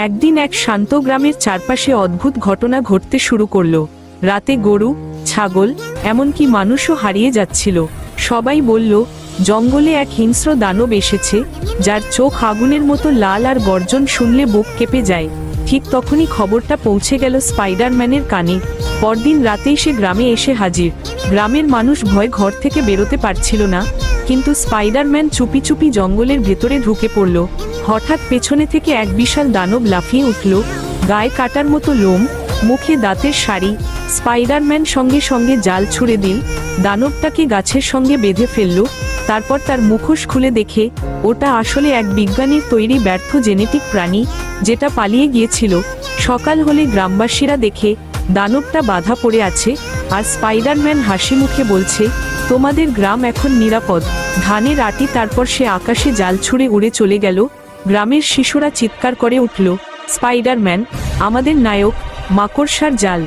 একদিন এক শান্ত গ্রামের চারপাশে অদ্ভুত ঘটনা ঘটতে শুরু করলো। রাতে গরু, ছাগল, এমনকি মানুষও হারিয়ে যাচ্ছিল। সবাই বলল জঙ্গলে এক হিংস্র দানব এসেছে, যার চোখ আগুনের মতো লাল আর গর্জন শুনলে বুক কেঁপে যায়। ঠিক তখনই খবরটা পৌঁছে গেল স্পাইডারম্যানের কানে। পরদিন রাতেই সে গ্রামে এসে হাজির। গ্রামের মানুষ ভয়ে ঘর থেকে বেরোতে পারছিল না, কিন্তু স্পাইডারম্যান চুপি চুপি জঙ্গলের ভেতরে ঢুকে পড়ল। হঠাৎ পেছনে থেকে এক বিশাল দানব লাফিয়ে উঠল, গায়ে কাটার মতো লোম, মুখে দাঁতের শাড়ি। স্পাইডারম্যান সঙ্গে সঙ্গে জাল ছুঁড়ে দিল, দানবটাকে গাছের সঙ্গে বেঁধে ফেলল। তারপর তার মুখোশ খুলে দেখে ওটা আসলে এক বিজ্ঞানীর তৈরি ব্যর্থ জেনেটিক প্রাণী, যেটা পালিয়ে গিয়েছিল। সকাল হলে গ্রামবাসীরা দেখে দানবটা বাধা পড়ে আছে, আর স্পাইডারম্যান হাসি মুখে বলছে, তোমাদের গ্রাম এখন নিরাপদ। ধানের আটি। তারপর সে আকাশে জাল ছুঁড়ে উড়ে চলে গেল। গ্রামের শিশুরা চিৎকার করে উঠল, স্পাইডারম্যান আমাদের নায়ক, মাকড়সার জাল।